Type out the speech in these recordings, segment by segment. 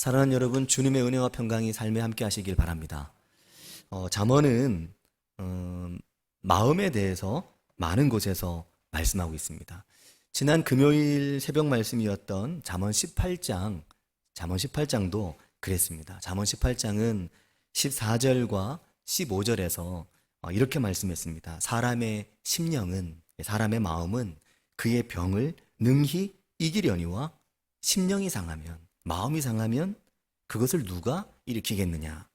사랑하는 여러분, 주님의 은혜와 평강이 삶에 함께 하시길 바랍니다. 잠언은 마음에 대해서 많은 곳에서 말씀하고 있습니다. 지난 금요일 새벽 말씀이었던 잠언 18장도 그랬습니다. 잠언 18장은 14절과 15절에서 이렇게 말씀했습니다. 사람의 심령은, 사람의 마음은 그의 병을 능히 이기려니와 심령이 상하면, 마음이 상하면 그것을 누가 일으키겠느냐,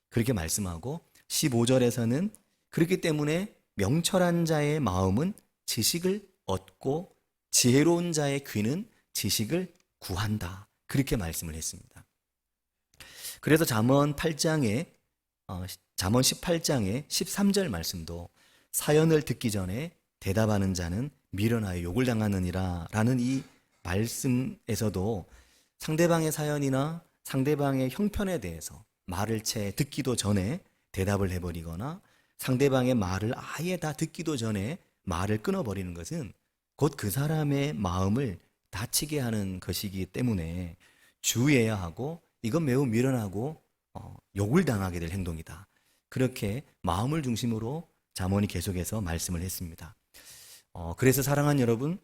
그렇게 말씀하고 15절에서는 그렇기 때문에 명철한 자의 마음은 지식을 얻고 지혜로운 자의 귀는 지식을 구한다, 그렇게 말씀을 했습니다. 그래서 잠언 18장의 13절 말씀도 사연을 듣기 전에 대답하는 자는 미련하여 욕을 당하느니라 라는 이 말씀에서도 상대방의 사연이나 상대방의 형편에 대해서 말을 채 듣기도 전에 대답을 해버리거나 상대방의 말을 아예 다 듣기도 전에 말을 끊어버리는 것은 곧 그 사람의 마음을 다치게 하는 것이기 때문에 주의해야 하고, 이건 매우 미련하고 욕을 당하게 될 행동이다, 그렇게 마음을 중심으로 잠언이 계속해서 말씀을 했습니다. 그래서 사랑하는 여러분,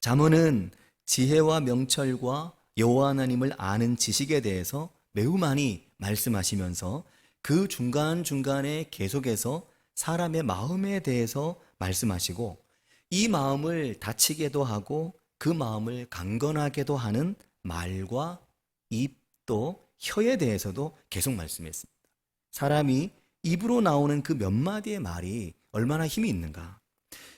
잠언은 지혜와 명철과 여호와 하나님을 아는 지식에 대해서 매우 많이 말씀하시면서 그 중간중간에 계속해서 사람의 마음에 대해서 말씀하시고, 이 마음을 다치게도 하고 그 마음을 강건하게도 하는 말과 입, 또 혀에 대해서도 계속 말씀했습니다. 사람이 입으로 나오는 그 몇 마디의 말이 얼마나 힘이 있는가,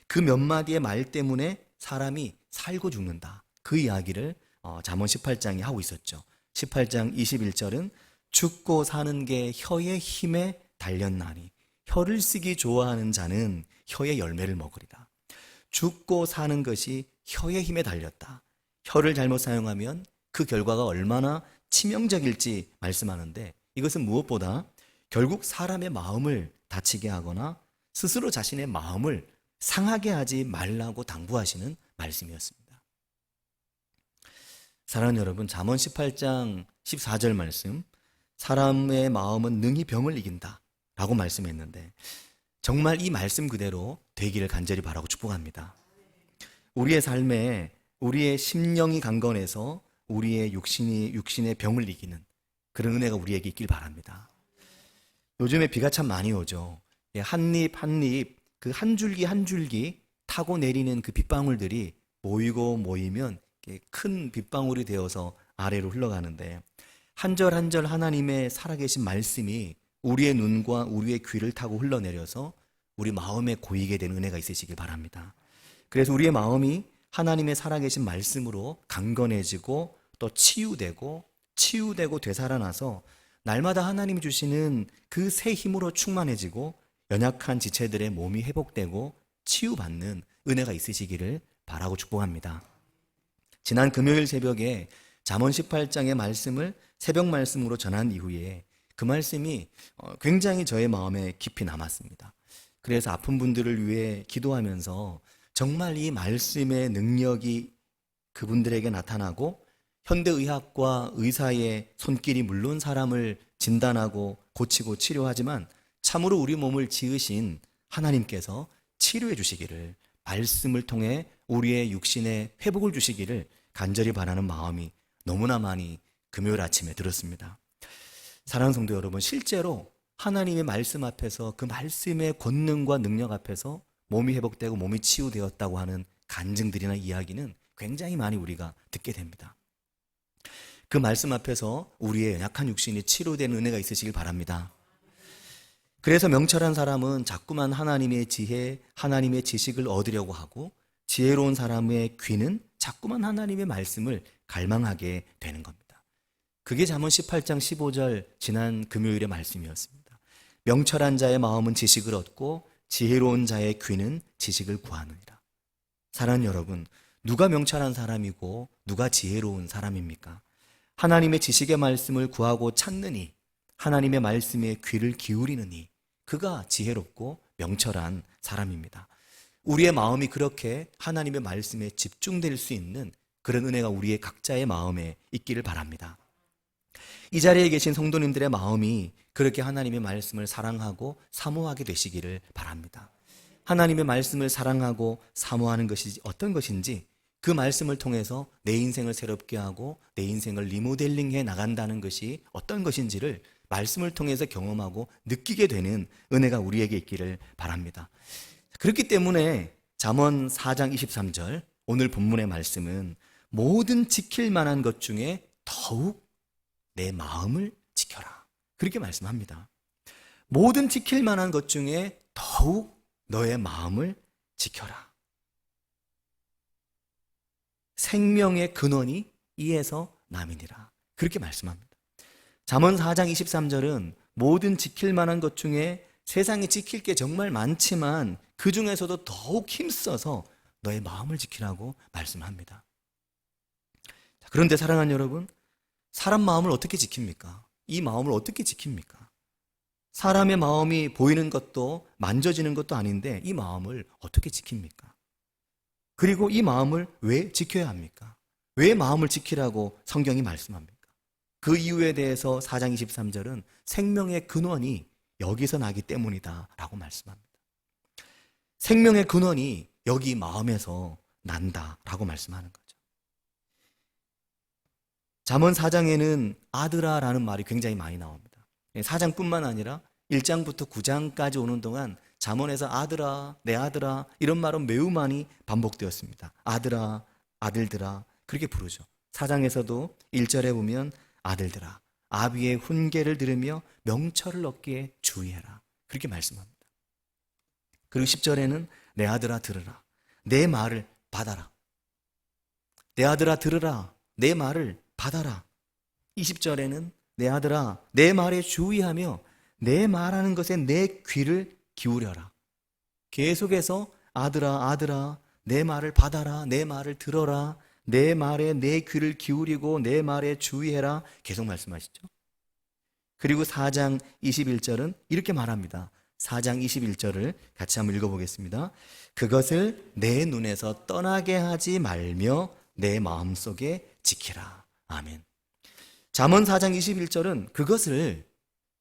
그 몇 마디의 말 때문에 사람이 살고 죽는다, 그 이야기를 잠언 18장이 하고 있었죠. 18장 21절은 죽고 사는 게 혀의 힘에 달렸나니 혀를 쓰기 좋아하는 자는 혀의 열매를 먹으리라. 죽고 사는 것이 혀의 힘에 달렸다. 혀를 잘못 사용하면 그 결과가 얼마나 치명적일지 말씀하는데, 이것은 무엇보다 결국 사람의 마음을 다치게 하거나 스스로 자신의 마음을 상하게 하지 말라고 당부하시는 말씀이었습니다. 사랑하는 여러분, 잠언 18장 14절 말씀, 사람의 마음은 능히 병을 이긴다 라고 말씀했는데, 정말 이 말씀 그대로 되기를 간절히 바라고 축복합니다. 우리의 삶에 우리의 심령이 강건해서 우리의 육신의 병을 이기는 그런 은혜가 우리에게 있길 바랍니다. 요즘에 비가 참 많이 오죠. 한 입 한 입, 그 한 줄기 한 줄기 타고 내리는 그 빗방울들이 모이면 큰 빗방울이 되어서 아래로 흘러가는데, 한 절 한 절 하나님의 살아계신 말씀이 우리의 눈과 우리의 귀를 타고 흘러내려서 우리 마음에 고이게 되는 은혜가 있으시길 바랍니다. 그래서 우리의 마음이 하나님의 살아계신 말씀으로 강건해지고 또 치유되고 되살아나서 날마다 하나님이 주시는 그 새 힘으로 충만해지고 연약한 지체들의 몸이 회복되고 치유받는 은혜가 있으시기를 바라고 축복합니다. 지난 금요일 새벽에 잠언 18장의 말씀을 새벽 말씀으로 전한 이후에 그 말씀이 굉장히 저의 마음에 깊이 남았습니다. 그래서 아픈 분들을 위해 기도하면서 정말 이 말씀의 능력이 그분들에게 나타나고, 현대의학과 의사의 손길이 물론 사람을 진단하고 고치고 치료하지만 참으로 우리 몸을 지으신 하나님께서 치료해 주시기를, 말씀을 통해 우리의 육신에 회복을 주시기를 간절히 바라는 마음이 너무나 많이 금요일 아침에 들었습니다. 사랑하는 성도 여러분, 실제로 하나님의 말씀 앞에서, 그 말씀의 권능과 능력 앞에서 몸이 회복되고 몸이 치유되었다고 하는 간증들이나 이야기는 굉장히 많이 우리가 듣게 됩니다. 그 말씀 앞에서 우리의 연약한 육신이 치료되는 은혜가 있으시길 바랍니다. 그래서 명철한 사람은 자꾸만 하나님의 지혜, 하나님의 지식을 얻으려고 하고, 지혜로운 사람의 귀는 자꾸만 하나님의 말씀을 갈망하게 되는 겁니다. 그게 잠언 18장 15절 지난 금요일의 말씀이었습니다. 명철한 자의 마음은 지식을 얻고 지혜로운 자의 귀는 지식을 구하느니라. 사랑하는 여러분, 누가 명철한 사람이고 누가 지혜로운 사람입니까? 하나님의 지식의 말씀을 구하고 찾느니, 하나님의 말씀에 귀를 기울이느니 그가 지혜롭고 명철한 사람입니다. 우리의 마음이 그렇게 하나님의 말씀에 집중될 수 있는 그런 은혜가 우리의 각자의 마음에 있기를 바랍니다. 이 자리에 계신 성도님들의 마음이 그렇게 하나님의 말씀을 사랑하고 사모하게 되시기를 바랍니다. 하나님의 말씀을 사랑하고 사모하는 것이 어떤 것인지, 그 말씀을 통해서 내 인생을 새롭게 하고 내 인생을 리모델링해 나간다는 것이 어떤 것인지를 말씀을 통해서 경험하고 느끼게 되는 은혜가 우리에게 있기를 바랍니다. 그렇기 때문에 잠언 4장 23절 오늘 본문의 말씀은 모든 지킬 만한 것 중에 더욱 내 마음을 지켜라, 그렇게 말씀합니다. 모든 지킬 만한 것 중에 더욱 너의 마음을 지켜라. 생명의 근원이 이에서 남이니라, 그렇게 말씀합니다. 잠언 4장 23절은 모든 지킬 만한 것 중에 세상에 지킬 게 정말 많지만 그 중에서도 더욱 힘써서 너의 마음을 지키라고 말씀합니다. 그런데 사랑하는 여러분, 사람 마음을 어떻게 지킵니까? 이 마음을 어떻게 지킵니까? 사람의 마음이 보이는 것도 만져지는 것도 아닌데 이 마음을 어떻게 지킵니까? 그리고 이 마음을 왜 지켜야 합니까? 왜 마음을 지키라고 성경이 말씀합니까? 그 이유에 대해서 4장 23절은 생명의 근원이 여기서 나기 때문이다 라고 말씀합니다. 생명의 근원이 여기 마음에서 난다 라고 말씀하는 거죠. 잠언 4장에는 아들아 라는 말이 굉장히 많이 나옵니다. 4장뿐만 아니라 1장부터 9장까지 오는 동안 잠언에서 아들아, 내 아들아 이런 말은 매우 많이 반복되었습니다. 아들아, 아들들아 그렇게 부르죠. 4장에서도 1절에 보면 아들들아, 아비의 훈계를 들으며 명철을 얻기에 주의해라, 그렇게 말씀합니다. 그리고 10절에는 내 아들아 들으라, 내 말을 받아라. 내 아들아 들으라, 내 말을 받아라. 20절에는 내 아들아 내 말에 주의하며 내 말하는 것에 내 귀를 기울여라. 계속해서 아들아 아들아 내 말을 받아라, 내 말을 들어라, 내 말에 내 귀를 기울이고 내 말에 주의해라, 계속 말씀하시죠. 그리고 4장 21절은 이렇게 말합니다. 4장 21절을 같이 한번 읽어보겠습니다. 그것을 내 눈에서 떠나게 하지 말며 내 마음속에 지키라. 아멘. 잠언 4장 21절은 그것을,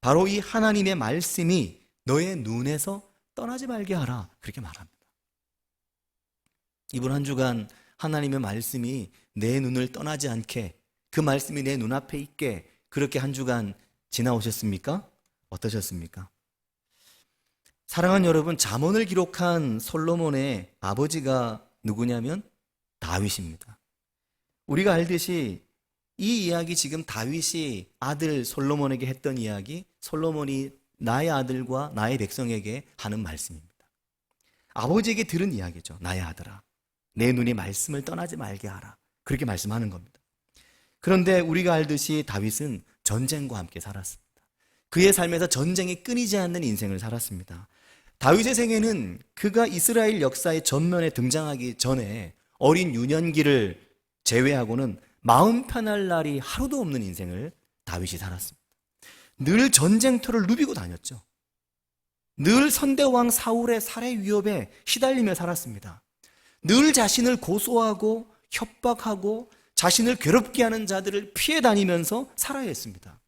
바로 이 하나님의 말씀이 너의 눈에서 떠나지 말게 하라, 그렇게 말합니다. 이번 한 주간 하나님의 말씀이 내 눈을 떠나지 않게, 그 말씀이 내 눈앞에 있게 그렇게 한 주간 지나오셨습니까? 어떠셨습니까? 사랑하는 여러분, 잠언을 기록한 솔로몬의 아버지가 누구냐면 다윗입니다. 우리가 알듯이 이 이야기, 지금 다윗이 아들 솔로몬에게 했던 이야기, 솔로몬이 나의 아들과 나의 백성에게 하는 말씀입니다. 아버지에게 들은 이야기죠. 나의 아들아, 내 눈이 말씀을 떠나지 말게 하라, 그렇게 말씀하는 겁니다. 그런데 우리가 알듯이 다윗은 전쟁과 함께 살았습니다. 그의 삶에서 전쟁이 끊이지 않는 인생을 살았습니다. 다윗의 생애는 그가 이스라엘 역사의 전면에 등장하기 전에 어린 유년기를 제외하고는 마음 편할 날이 하루도 없는 인생을 다윗이 살았습니다. 늘 전쟁터를 누비고 다녔죠. 늘 선대왕 사울의 살해 위협에 시달리며 살았습니다. 늘 자신을 고소하고 협박하고 자신을 괴롭게 하는 자들을 피해 다니면서 살아야 했습니다.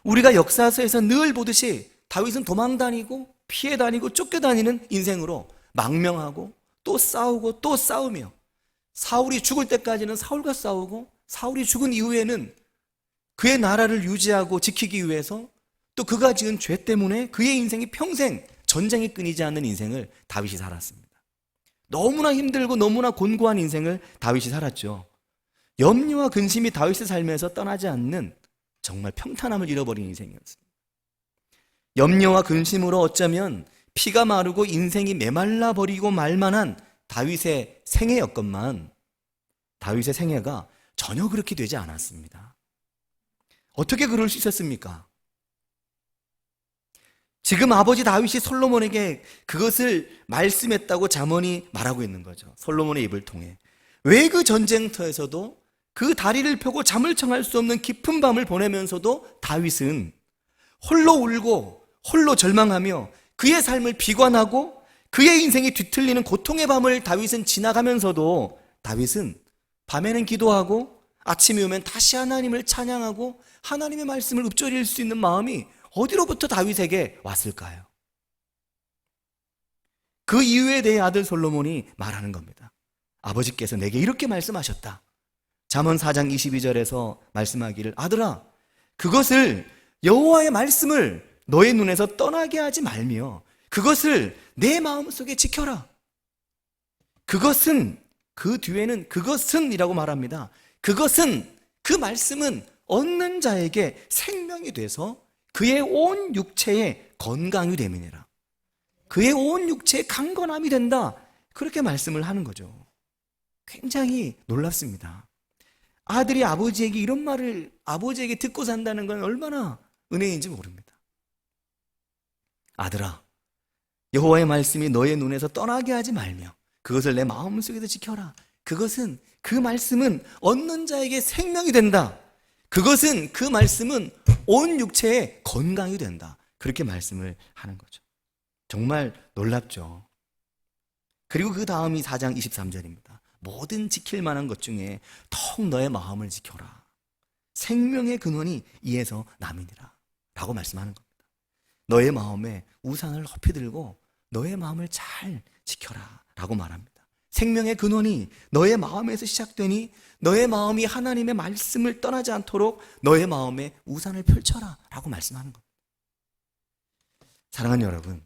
우리가 역사서에서 늘 보듯이 다윗은 도망 다니고 피해 다니고 쫓겨다니는 인생으로 망명하고 또 싸우고 또 싸우며, 사울이 죽을 때까지는 사울과 싸우고, 사울이 죽은 이후에는 그의 나라를 유지하고 지키기 위해서 또 그가 지은 죄 때문에 그의 인생이 평생 전쟁이 끊이지 않는 인생을 다윗이 살았습니다. 너무나 힘들고 너무나 곤고한 인생을 다윗이 살았죠. 염려와 근심이 다윗의 삶에서 떠나지 않는 정말 평탄함을 잃어버린 인생이었습니다. 염려와 근심으로 어쩌면 피가 마르고 인생이 메말라 버리고 말만한 다윗의 생애였건만, 다윗의 생애가 전혀 그렇게 되지 않았습니다. 어떻게 그럴 수 있었습니까? 지금 아버지 다윗이 솔로몬에게 그것을 말씀했다고 잠언이 말하고 있는 거죠. 솔로몬의 입을 통해. 왜 그 전쟁터에서도 그 다리를 펴고 잠을 청할 수 없는 깊은 밤을 보내면서도 다윗은 홀로 울고 홀로 절망하며 그의 삶을 비관하고 그의 인생이 뒤틀리는 고통의 밤을 다윗은 지나가면서도 다윗은 밤에는 기도하고 아침이 오면 다시 하나님을 찬양하고 하나님의 말씀을 읊조릴 수 있는 마음이 어디로부터 다윗에게 왔을까요? 그 이유에 대해 아들 솔로몬이 말하는 겁니다. 아버지께서 내게 이렇게 말씀하셨다. 잠언 4장 22절에서 말씀하기를, 아들아, 그것을 여호와의 말씀을 너의 눈에서 떠나게 하지 말며 그것을 내 마음속에 지켜라. 그것은, 그 뒤에는 그것은 이라고 말합니다. 그것은, 그 말씀은 얻는 자에게 생명이 돼서 그의 온 육체에 건강이 됨이니라. 그의 온 육체에 강건함이 된다. 그렇게 말씀을 하는 거죠. 굉장히 놀랍습니다. 아들이 아버지에게 이런 말을 아버지에게 듣고 산다는 건 얼마나 은혜인지 모릅니다. 아들아, 여호와의 말씀이 너의 눈에서 떠나게 하지 말며 그것을 내 마음속에서 지켜라. 그것은, 그 말씀은 얻는 자에게 생명이 된다. 그것은, 그 말씀은 온 육체에 건강이 된다. 그렇게 말씀을 하는 거죠. 정말 놀랍죠. 그리고 그 다음이 4장 23절입니다. 모든 지킬 만한 것 중에 더욱 너의 마음을 지켜라. 생명의 근원이 이에서 남이니라 라고 말씀하는 겁니다. 너의 마음에 우상을 높이 들고 너의 마음을 잘 지켜라 라고 말합니다. 생명의 근원이 너의 마음에서 시작되니 너의 마음이 하나님의 말씀을 떠나지 않도록 너의 마음에 우상을 펼쳐라 라고 말씀하는 겁니다. 사랑하는 여러분,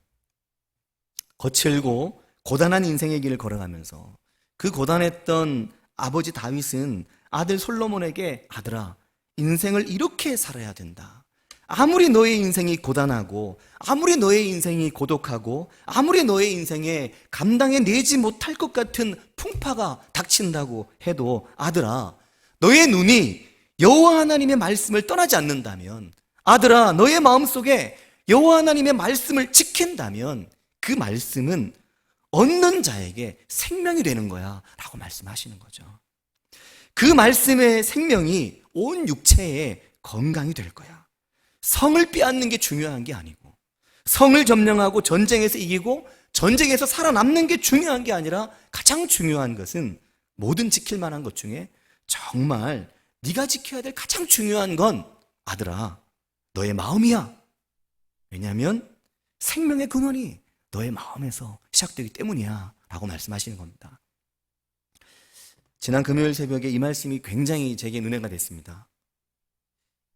거칠고 고단한 인생의 길을 걸어가면서 그 고단했던 아버지 다윗은 아들 솔로몬에게, 아들아, 인생을 이렇게 살아야 된다. 아무리 너의 인생이 고단하고 아무리 너의 인생이 고독하고 아무리 너의 인생에 감당해내지 못할 것 같은 풍파가 닥친다고 해도, 아들아, 너의 눈이 여호와 하나님의 말씀을 떠나지 않는다면, 아들아, 너의 마음속에 여호와 하나님의 말씀을 지킨다면 그 말씀은 얻는 자에게 생명이 되는 거야 라고 말씀하시는 거죠. 그 말씀의 생명이 온 육체에 건강이 될 거야. 성을 빼앗는 게 중요한 게 아니고, 성을 점령하고 전쟁에서 이기고 전쟁에서 살아남는 게 중요한 게 아니라, 가장 중요한 것은, 모든 지킬 만한 것 중에 정말 네가 지켜야 될 가장 중요한 건, 아들아, 너의 마음이야. 왜냐하면 생명의 근원이 너의 마음에서 시작되기 때문이야 라고 말씀하시는 겁니다. 지난 금요일 새벽에 이 말씀이 굉장히 제게 은혜가 됐습니다.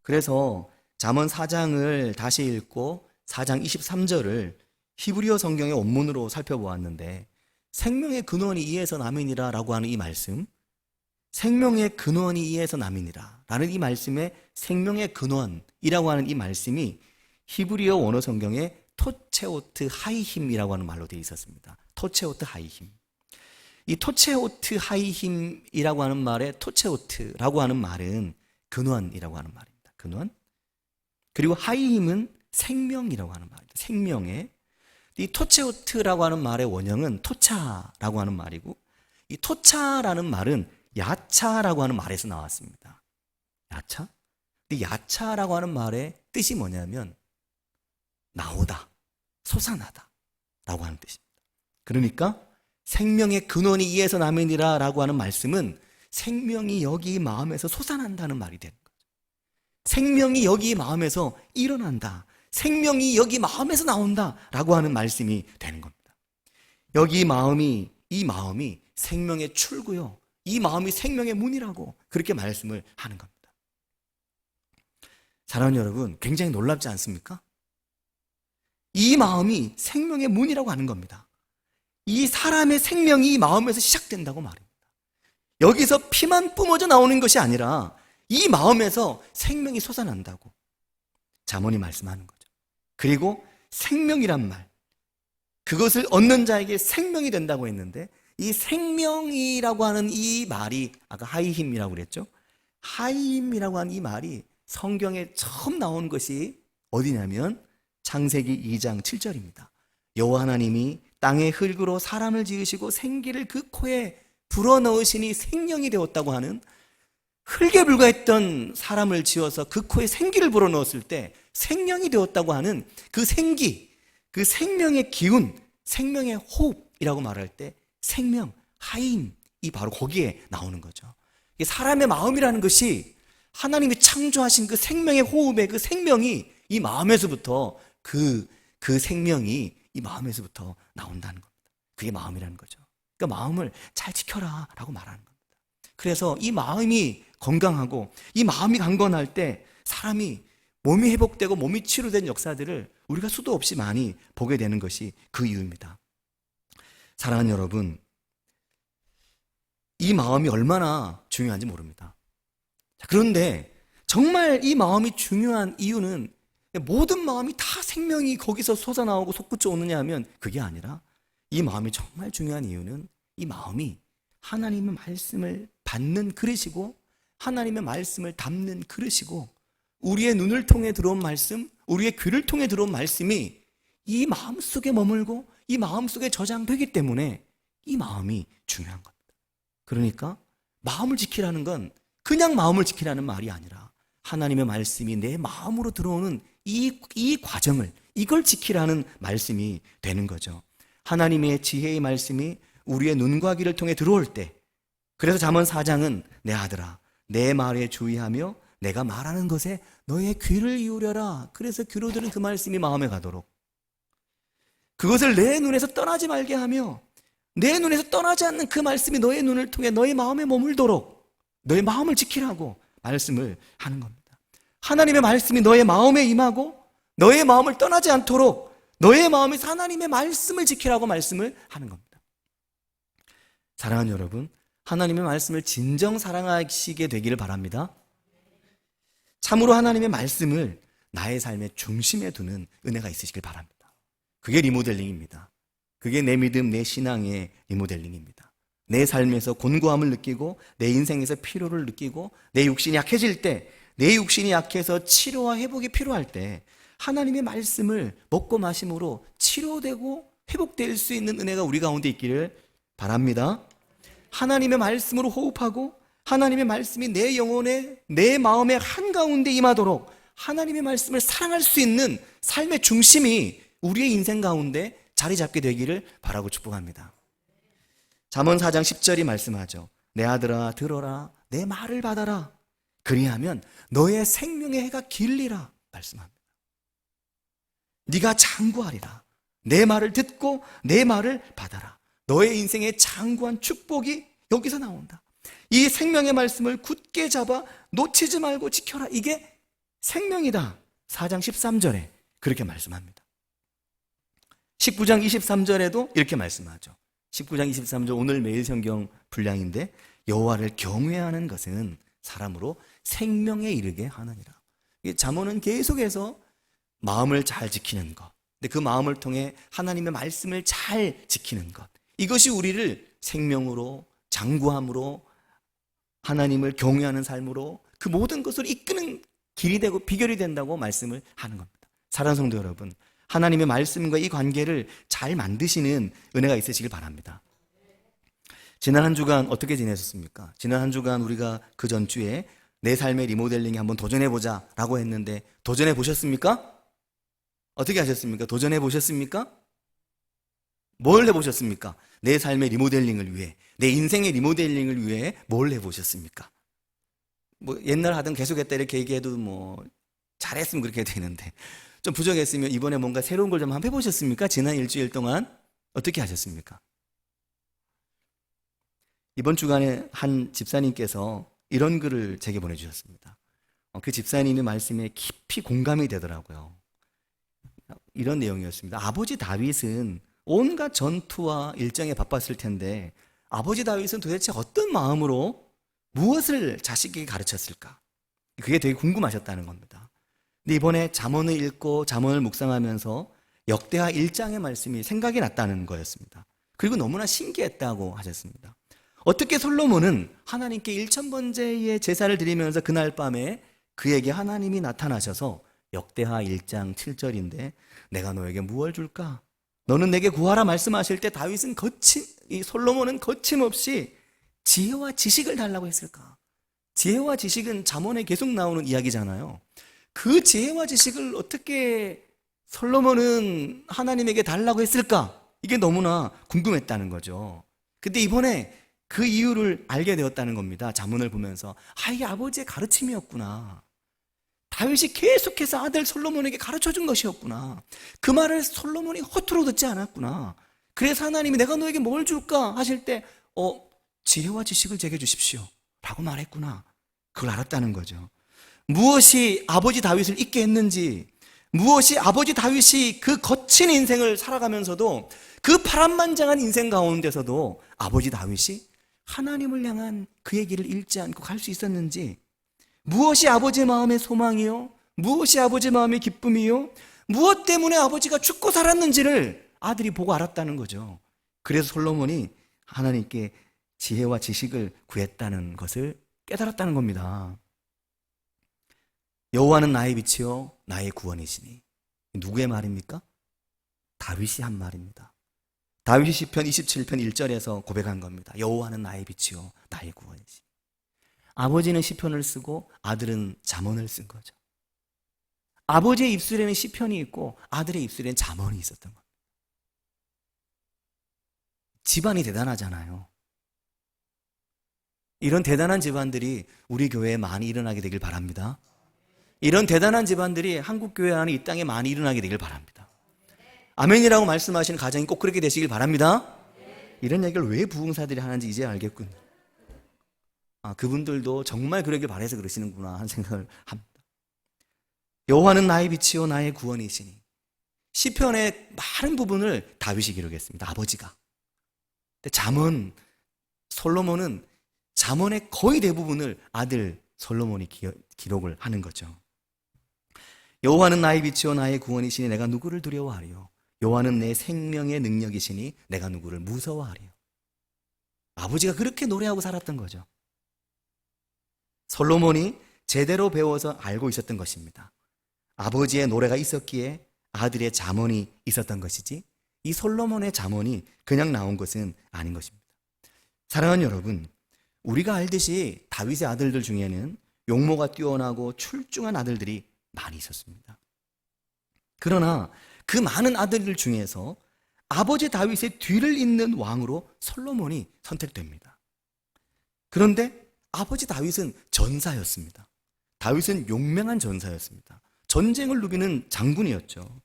그래서 잠언 4장을 다시 읽고 4장 23절을 히브리어 성경의 원문으로 살펴보았는데, 생명의 근원이 이에서 남이니라 라고 하는 이 말씀, 생명의 근원이 이에서 남이니라 라는 이 말씀에 생명의 근원이라고 하는 이 말씀이 히브리어 원어 성경에 토체오트 하이힘이라고 하는 말로 되어 있었습니다. 토체오트 하이힘. 이 토체오트 하이힘이라고 하는 말에 토체오트라고 하는 말은 근원이라고 하는 말입니다. 근원. 그리고 하이힘은 생명이라고 하는 말입니다. 생명의. 이 토체오트라고 하는 말의 원형은 토차라고 하는 말이고, 이 토차라는 말은 야차라고 하는 말에서 나왔습니다. 야차? 이 야차라고 하는 말의 뜻이 뭐냐면 나오다, 솟아나다 라고 하는 뜻입니다. 그러니까 생명의 근원이 이에서 남이니라 라고 하는 말씀은 생명이 여기 마음에서 솟아난다는 말이 되는 거죠. 생명이 여기 마음에서 일어난다, 생명이 여기 마음에서 나온다 라고 하는 말씀이 되는 겁니다. 여기 마음이, 이 마음이 생명의 출구요, 이 마음이 생명의 문이라고 그렇게 말씀을 하는 겁니다. 사랑하는 여러분, 굉장히 놀랍지 않습니까? 이 마음이 생명의 문이라고 하는 겁니다. 이 사람의 생명이 이 마음에서 시작된다고 말입니다. 여기서 피만 뿜어져 나오는 것이 아니라 이 마음에서 생명이 솟아난다고 잠언이 말씀하는 거죠. 그리고 생명이란 말, 그것을 얻는 자에게 생명이 된다고 했는데, 이 생명이라고 하는 이 말이, 아까 하이힘이라고 그랬죠? 하이힘이라고 하는 이 말이 성경에 처음 나온 것이 어디냐면 창세기 2장 7절입니다. 여호와 하나님이 땅의 흙으로 사람을 지으시고 생기를 그 코에 불어넣으시니 생명이 되었다고 하는, 흙에 불과했던 사람을 지어서 그 코에 생기를 불어넣었을 때 생명이 되었다고 하는 그 생기, 그 생명의 기운, 생명의 호흡이라고 말할 때 생명, 하임이 바로 거기에 나오는 거죠. 이게 사람의 마음이라는 것이 하나님이 창조하신 그 생명의 호흡의 그 생명이 이 마음에서부터 그 생명이 이 마음에서부터 나온다는 겁니다. 그게 마음이라는 거죠. 그러니까 마음을 잘 지켜라 라고 말하는 겁니다. 그래서 이 마음이 건강하고 이 마음이 강건할 때 사람이 몸이 회복되고 몸이 치료된 역사들을 우리가 수도 없이 많이 보게 되는 것이 그 이유입니다. 사랑하는 여러분, 이 마음이 얼마나 중요한지 모릅니다. 그런데 정말 이 마음이 중요한 이유는 모든 마음이 다 생명이 거기서 솟아나오고 솟구쳐 오느냐 하면 그게 아니라 이 마음이 정말 중요한 이유는 이 마음이 하나님의 말씀을 받는 그릇이고 하나님의 말씀을 담는 그릇이고 우리의 눈을 통해 들어온 말씀, 우리의 귀를 통해 들어온 말씀이 이 마음 속에 머물고 이 마음 속에 저장되기 때문에 이 마음이 중요한 겁니다. 그러니까 마음을 지키라는 건 그냥 마음을 지키라는 말이 아니라 하나님의 말씀이 내 마음으로 들어오는 이 과정을, 이걸 지키라는 말씀이 되는 거죠. 하나님의 지혜의 말씀이 우리의 눈과 귀를 통해 들어올 때, 그래서 잠언 4장은 내 아들아 내 말에 주의하며 내가 말하는 것에 너의 귀를 기울여라. 그래서 귀로 들은 그 말씀이 마음에 가도록, 그것을 내 눈에서 떠나지 말게 하며 내 눈에서 떠나지 않는 그 말씀이 너의 눈을 통해 너의 마음에 머물도록 너의 마음을 지키라고 말씀을 하는 겁니다. 하나님의 말씀이 너의 마음에 임하고 너의 마음을 떠나지 않도록 너의 마음에서 하나님의 말씀을 지키라고 말씀을 하는 겁니다. 사랑하는 여러분, 하나님의 말씀을 진정 사랑하시게 되기를 바랍니다. 참으로 하나님의 말씀을 나의 삶의 중심에 두는 은혜가 있으시길 바랍니다. 그게 리모델링입니다. 그게 내 믿음, 내 신앙의 리모델링입니다. 내 삶에서 곤고함을 느끼고 내 인생에서 피로를 느끼고 내 육신이 약해질 때, 내 육신이 약해서 치료와 회복이 필요할 때 하나님의 말씀을 먹고 마심으로 치료되고 회복될 수 있는 은혜가 우리 가운데 있기를 바랍니다. 하나님의 말씀으로 호흡하고 하나님의 말씀이 내 영혼에, 내 마음의 한가운데 임하도록 하나님의 말씀을 사랑할 수 있는 삶의 중심이 우리의 인생 가운데 자리 잡게 되기를 바라고 축복합니다. 잠언 4장 10절이 말씀하죠. 내 아들아 들어라, 내 말을 받아라. 그리하면 너의 생명의 해가 길리라 말씀합니다. 네가 장구하리라. 내 말을 듣고 내 말을 받아라. 너의 인생의 장구한 축복이 여기서 나온다. 이 생명의 말씀을 굳게 잡아 놓치지 말고 지켜라. 이게 생명이다. 4장 13절에 그렇게 말씀합니다. 19장 23절에도 이렇게 말씀하죠. 19장 23절 오늘 매일 성경 분량인데 여호와를 경외하는 것은 사람으로 생명에 이르게 하느니라. 잠언은 계속해서 마음을 잘 지키는 것, 근데 그 마음을 통해 하나님의 말씀을 잘 지키는 것, 이것이 우리를 생명으로, 장구함으로, 하나님을 경외하는 삶으로 그 모든 것을 이끄는 길이 되고 비결이 된다고 말씀을 하는 겁니다. 사랑하는 성도 여러분, 하나님의 말씀과 이 관계를 잘 만드시는 은혜가 있으시길 바랍니다. 지난 한 주간 어떻게 지내셨습니까? 지난 한 주간 우리가 그 전주에 내 삶의 리모델링에 한번 도전해보자 라고 했는데 도전해 보셨습니까? 어떻게 하셨습니까? 도전해 보셨습니까? 뭘 해보셨습니까? 내 삶의 리모델링을 위해, 내 인생의 리모델링을 위해 뭘 해보셨습니까? 뭐 옛날 하던 계속했다 이렇게 얘기해도 뭐 잘했으면 그렇게 되는데 좀 부족했으면 이번에 뭔가 새로운 걸 좀 한번 해보셨습니까? 지난 일주일 동안 어떻게 하셨습니까? 이번 주간에 한 집사님께서 이런 글을 제게 보내주셨습니다. 그 집사님의 말씀에 깊이 공감이 되더라고요. 이런 내용이었습니다. 아버지 다윗은 온갖 전투와 일정에 바빴을 텐데 아버지 다윗은 도대체 어떤 마음으로 무엇을 자식에게 가르쳤을까? 그게 되게 궁금하셨다는 겁니다. 근데 이번에 잠언을 읽고 잠언을 묵상하면서 역대하 1장의 말씀이 생각이 났다는 거였습니다. 그리고 너무나 신기했다고 하셨습니다. 어떻게 솔로몬은 하나님께 1000번째의 제사를 드리면서 그날 밤에 그에게 하나님이 나타나셔서 역대하 1장 7절인데 내가 너에게 무엇을 줄까? 너는 내게 구하라 말씀하실 때 다윗은 이 솔로몬은 거침없이 지혜와 지식을 달라고 했을까? 지혜와 지식은 잠언에 계속 나오는 이야기잖아요. 그 지혜와 지식을 어떻게 솔로몬은 하나님에게 달라고 했을까? 이게 너무나 궁금했다는 거죠. 근데 이번에 그 이유를 알게 되었다는 겁니다. 잠언을 보면서 이게 아버지의 가르침이었구나. 다윗이 계속해서 아들 솔로몬에게 가르쳐준 것이었구나. 그 말을 솔로몬이 허투루 듣지 않았구나. 그래서 하나님이 내가 너에게 뭘 줄까 하실 때 지혜와 지식을 제게 주십시오 라고 말했구나. 그걸 알았다는 거죠. 무엇이 아버지 다윗을 잊게 했는지, 무엇이 아버지 다윗이 그 거친 인생을 살아가면서도 그 파란만장한 인생 가운데서도 아버지 다윗이 하나님을 향한 그의 길을 잃지 않고 갈 수 있었는지, 무엇이 아버지의 마음의 소망이요? 무엇이 아버지의 마음의 기쁨이요? 무엇 때문에 아버지가 죽고 살았는지를 아들이 보고 알았다는 거죠. 그래서 솔로몬이 하나님께 지혜와 지식을 구했다는 것을 깨달았다는 겁니다. 여호와는 나의 빛이요 나의 구원이시니. 누구의 말입니까? 다윗이 한 말입니다. 다윗이 시편 27편 1절에서 고백한 겁니다. 여호와는 나의 빛이요 나의 구원이시니. 아버지는 시편을 쓰고 아들은 잠언을 쓴 거죠. 아버지의 입술에는 시편이 있고 아들의 입술에는 잠언이 있었던 겁니다. 집안이 대단하잖아요. 이런 대단한 집안들이 우리 교회에 많이 일어나게 되길 바랍니다. 이런 대단한 집안들이 한국 교회 안에 이 땅에 많이 일어나게 되길 바랍니다. 아멘이라고 말씀하시는 가정이 꼭 그렇게 되시길 바랍니다. 이런 얘기를 왜 부흥사들이 하는지 이제 알겠군요. 그분들도 정말 그러길 바라서 그러시는구나 하는 생각을 합니다. 여호와는 나의 빛이요 나의 구원이시니. 시편의 많은 부분을 다윗이 기록했습니다. 아버지가. 근데 잠언, 솔로몬은 잠언의 거의 대부분을 아들 솔로몬이 기록을 하는 거죠. 여호와는 나의 빛이요 나의 구원이시니 내가 누구를 두려워하리요. 여호와는 내 생명의 능력이시니 내가 누구를 무서워하리요. 아버지가 그렇게 노래하고 살았던 거죠. 솔로몬이 제대로 배워서 알고 있었던 것입니다. 아버지의 노래가 있었기에 아들의 잠언이 있었던 것이지 이 솔로몬의 잠언이 그냥 나온 것은 아닌 것입니다. 사랑하는 여러분, 우리가 알듯이 다윗의 아들들 중에는 용모가 뛰어나고 출중한 아들들이 많이 있었습니다. 그러나 그 많은 아들들 중에서 아버지 다윗의 뒤를 잇는 왕으로 솔로몬이 선택됩니다. 그런데 아버지 다윗은 전사였습니다. 다윗은 용맹한 전사였습니다. 전쟁을 누비는 장군이었죠.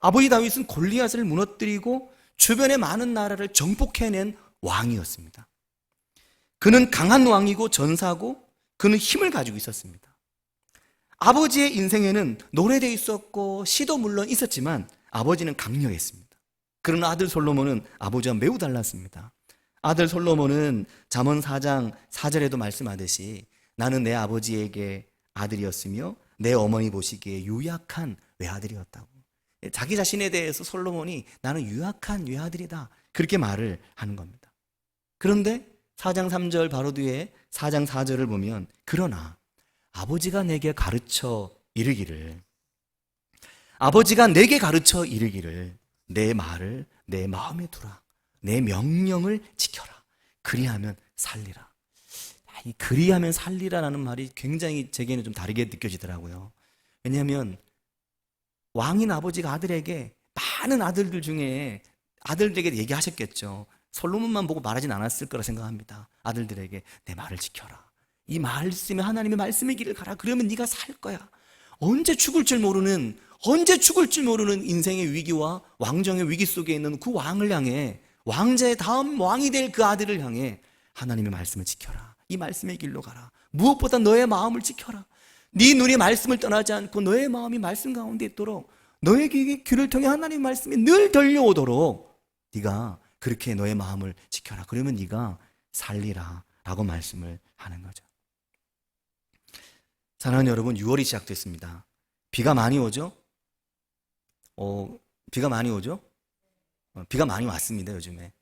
아버지 다윗은 골리앗을 무너뜨리고 주변의 많은 나라를 정복해낸 왕이었습니다. 그는 강한 왕이고 전사고 그는 힘을 가지고 있었습니다. 아버지의 인생에는 노래도 있었고 시도 물론 있었지만 아버지는 강력했습니다. 그러나 아들 솔로몬은 아버지와 매우 달랐습니다. 아들 솔로몬은 잠언 4장 4절에도 말씀하듯이 나는 내 아버지에게 아들이었으며 내 어머니 보시기에 유약한 외아들이었다고. 자기 자신에 대해서 솔로몬이 나는 유약한 외아들이다 그렇게 말을 하는 겁니다. 그런데 4장 3절 바로 뒤에 4장 4절을 보면 그러나 아버지가 내게 가르쳐 이르기를 아버지가 내게 가르쳐 이르기를 내 말을 내 마음에 두라 내 명령을 지켜라 그리하면 살리라. 이 그리하면 살리라라는 말이 굉장히 제게는 좀 다르게 느껴지더라고요. 왜냐하면 왕인 아버지가 아들에게 많은 아들들 중에 아들들에게 얘기하셨겠죠. 솔로몬만 보고 말하진 않았을 거라 생각합니다. 아들들에게 내 말을 지켜라. 이 말씀에 하나님의 말씀의 길을 가라. 그러면 네가 살 거야. 언제 죽을 줄 모르는 인생의 위기와 왕정의 위기 속에 있는 그 왕을 향해 왕자의 다음 왕이 될 그 아들을 향해 하나님의 말씀을 지켜라. 이 말씀의 길로 가라. 무엇보다 너의 마음을 지켜라. 네 눈이 말씀을 떠나지 않고 너의 마음이 말씀 가운데 있도록 너의 귀를 통해 하나님의 말씀이 늘 들려오도록 네가 그렇게 너의 마음을 지켜라. 그러면 네가 살리라 라고 말씀을 하는 거죠. 사랑하는 여러분, 6월이 시작됐습니다. 비가 많이 오죠? 비가 많이 오죠? 비가 많이 왔습니다. 요즘에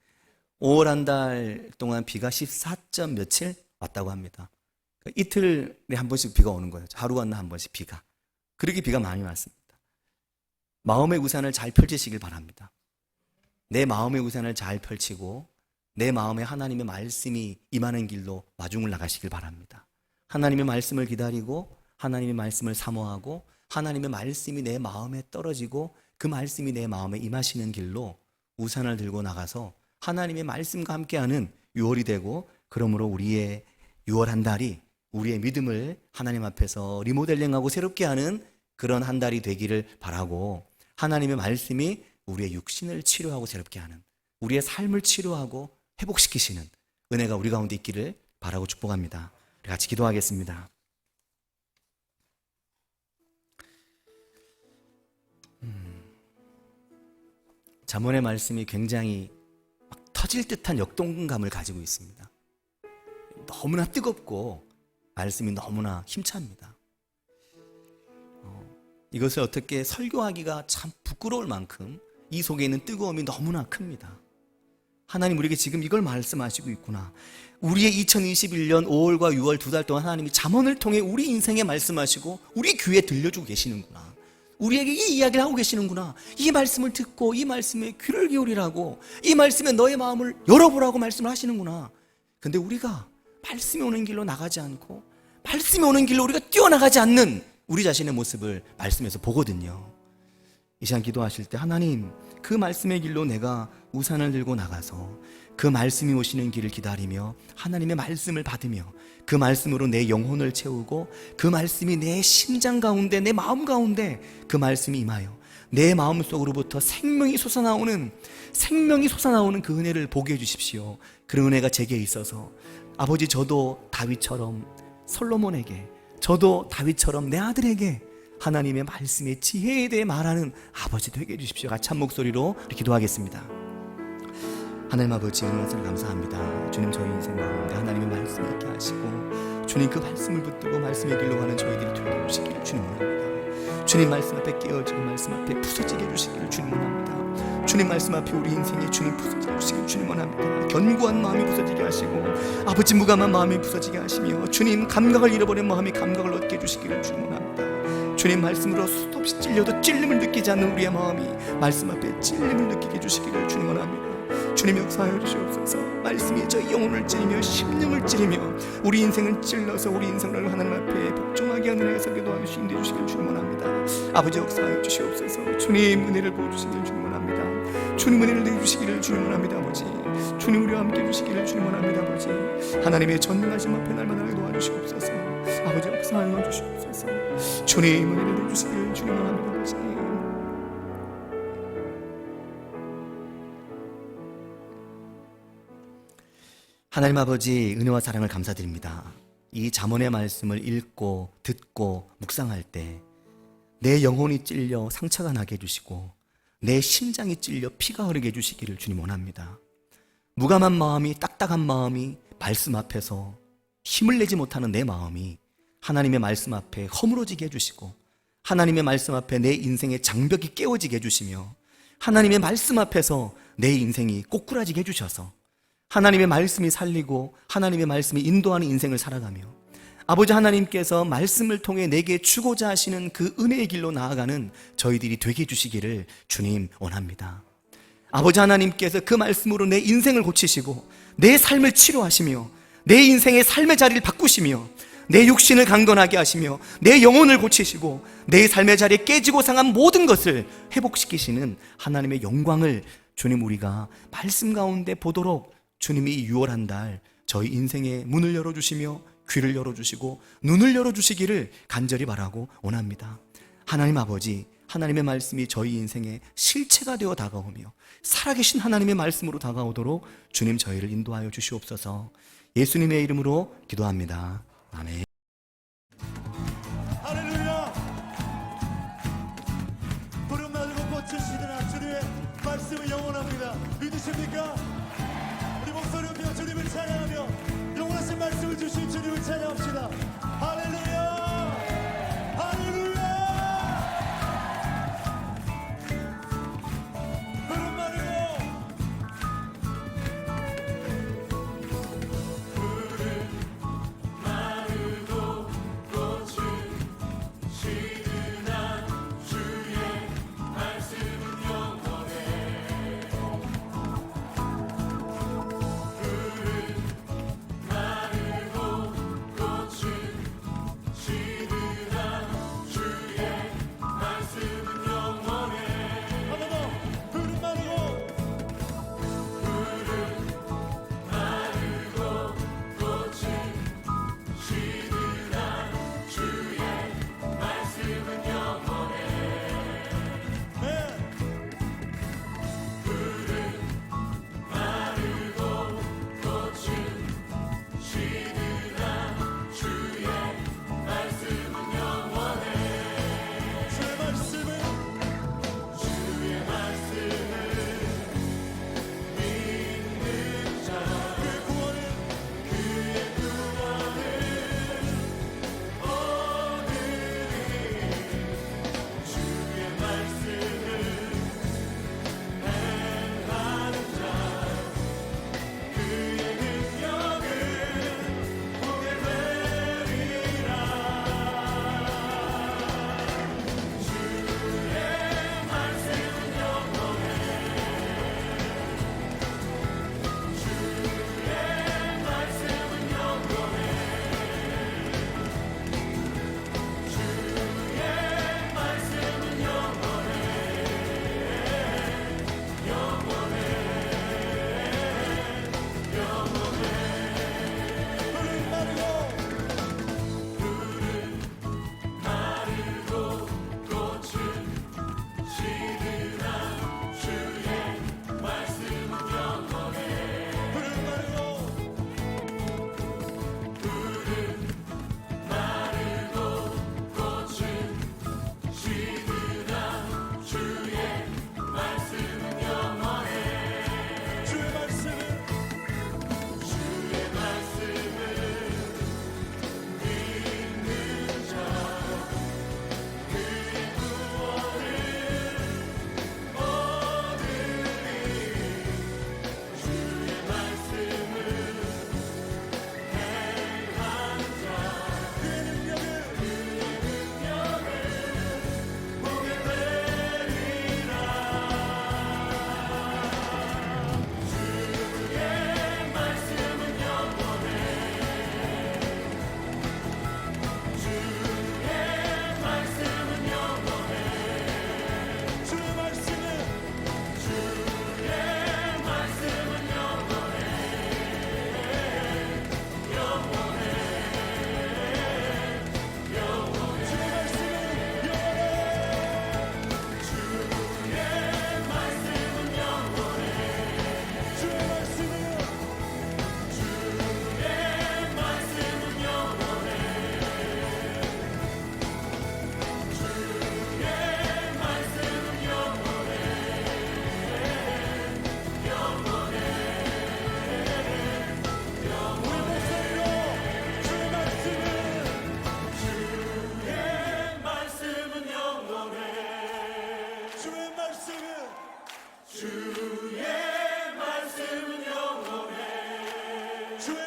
5월 한 달 동안 비가 14점 며칠 왔다고 합니다. 이틀에 한 번씩 비가 오는 거예요. 하루 왔나 한 번씩 비가. 그렇게 비가 많이 왔습니다. 마음의 우산을 잘 펼치시길 바랍니다. 내 마음의 우산을 잘 펼치고 내 마음에 하나님의 말씀이 임하는 길로 마중을 나가시길 바랍니다. 하나님의 말씀을 기다리고 하나님의 말씀을 사모하고 하나님의 말씀이 내 마음에 떨어지고 그 말씀이 내 마음에 임하시는 길로 우산을 들고 나가서 하나님의 말씀과 함께하는 6월이 되고 그러므로 우리의 6월 한 달이 우리의 믿음을 하나님 앞에서 리모델링하고 새롭게 하는 그런 한 달이 되기를 바라고, 하나님의 말씀이 우리의 육신을 치료하고 새롭게 하는, 우리의 삶을 치료하고 회복시키시는 은혜가 우리 가운데 있기를 바라고 축복합니다. 우리 같이 기도하겠습니다. 잠언의 말씀이 굉장히 막 터질 듯한 역동감을 가지고 있습니다. 너무나 뜨겁고 말씀이 너무나 힘찹니다. 이것을 어떻게 설교하기가 참 부끄러울 만큼 이 속에 있는 뜨거움이 너무나 큽니다. 하나님 우리에게 지금 이걸 말씀하시고 있구나. 우리의 2021년 5월과 6월 2달 동안 하나님이 잠언을 통해 우리 인생에 말씀하시고 우리 귀에 들려주고 계시는구나. 우리에게 이 이야기를 하고 계시는구나. 이 말씀을 듣고 이 말씀에 귀를 기울이라고, 이 말씀에 너의 마음을 열어보라고 말씀을 하시는구나. 근데 우리가 말씀이 오는 길로 나가지 않고 말씀이 오는 길로 우리가 뛰어나가지 않는 우리 자신의 모습을 말씀에서 보거든요. 이 시간 기도하실 때 하나님, 그 말씀의 길로 내가 우산을 들고 나가서 그 말씀이 오시는 길을 기다리며 하나님의 말씀을 받으며 그 말씀으로 내 영혼을 채우고 그 말씀이 내 심장 가운데, 내 마음 가운데 그 말씀이 임하여 내 마음속으로부터 생명이 솟아나오는 그 은혜를 보게 해주십시오. 그런 은혜가 제게 있어서 아버지, 저도 다윗처럼 솔로몬에게, 저도 다윗처럼 내 아들에게 하나님의 말씀의 지혜에 대해 말하는 아버지 되게 해주십시오. 같이 한 목소리로 기도하겠습니다. 하나님 아버지, 은혜를 감사합니다. 주님, 저희 인생 가운데 하나님의 말씀을 있게 하시고 주님 그 말씀을 붙들고 말씀의 길로 가는 저희들이 되게 해주시기를 주님 원합니다. 주님 말씀 앞에 깨어지고 말씀 앞에 부서지게 해주시기를 주님 원합니다. 주님 말씀 앞에 우리 인생에 주님 부서지게 해주시기를 주님 원합니다. 견고한 마음이 부서지게 하시고 아버지, 무감한 마음이 부서지게 하시며 주님 감각을 잃어버린 마음이 감각을 얻게 해주시기를 주님 원합니다. 주님 말씀으로 수도 없이 찔려도 찔림을 느끼지 않는 우리의 마음이 말씀 앞에 찔림을 느끼게 해주시기를 주님 원합니다. 주님 역사하여 주시옵소서. 말씀이 저희 영혼을 찌르며 심령을 찌르며 우리 인생을 찔러서 우리 인생을 하나님 앞에 복종하게 하는 은혜가 기도하여 주시게 해주시기를 주님 원합니다. 아버지 역사하여 주시옵소서. 주님 은혜를 보여주시기를 주님 원합니다. 주님 은혜를 내주시기를 주님 원합니다. 아버지, 주님 우리와 함께 해주시기를 주님 원합니다. 아버지, 하나님의 전능하심 앞에 날마다 도와주시옵소서. 아버지 역사하여 주시옵소서. 주님 은혜를 내주시기를 주님 원합니다. 아버지, 하나님 아버지, 은혜와 사랑을 감사드립니다. 이 잠언의 말씀을 읽고 듣고 묵상할 때 내 영혼이 찔려 상처가 나게 해주시고 내 심장이 찔려 피가 흐르게 해주시기를 주님 원합니다. 무감한 마음이, 딱딱한 마음이 말씀 앞에서 힘을 내지 못하는 내 마음이 하나님의 말씀 앞에 허물어지게 해주시고 하나님의 말씀 앞에 내 인생의 장벽이 깨어지게 해주시며 하나님의 말씀 앞에서 내 인생이 꼬꾸라지게 해주셔서 하나님의 말씀이 살리고 하나님의 말씀이 인도하는 인생을 살아가며 아버지 하나님께서 말씀을 통해 내게 주고자 하시는 그 은혜의 길로 나아가는 저희들이 되게 해주시기를 주님 원합니다. 아버지 하나님께서 그 말씀으로 내 인생을 고치시고 내 삶을 치료하시며 내 인생의 삶의 자리를 바꾸시며 내 육신을 강건하게 하시며 내 영혼을 고치시고 내 삶의 자리에 깨지고 상한 모든 것을 회복시키시는 하나님의 영광을 주님 우리가 말씀 가운데 보도록 주님이 이 6월 한 달 저희 인생의 문을 열어주시며 귀를 열어주시고 눈을 열어주시기를 간절히 바라고 원합니다. 하나님 아버지, 하나님의 말씀이 저희 인생의 실체가 되어 다가오며 살아계신 하나님의 말씀으로 다가오도록 주님 저희를 인도하여 주시옵소서. 예수님의 이름으로 기도합니다. 아멘. 할렐루야. 구름 나들고 꽃을 시드나 주님의 말씀은 영원합니다. 믿으십니까? 우리 목소리 높여 주님을 찬양하며 영원하신 말씀을 주신 주님을 찬양합시다. 할렐루야. 할렐루야. 구름 마르고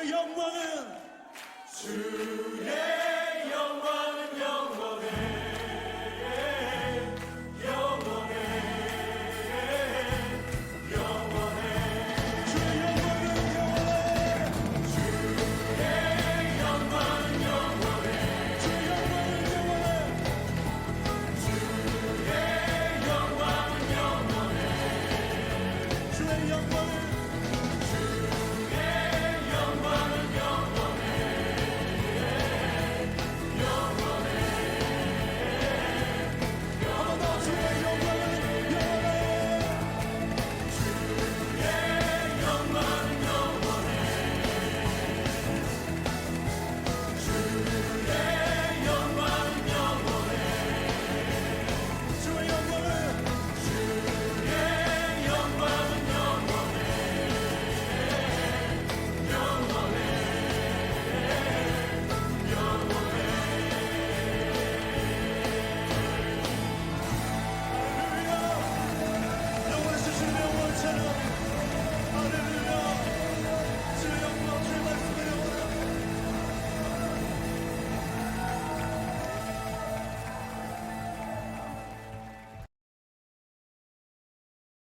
영광은 주의 영광은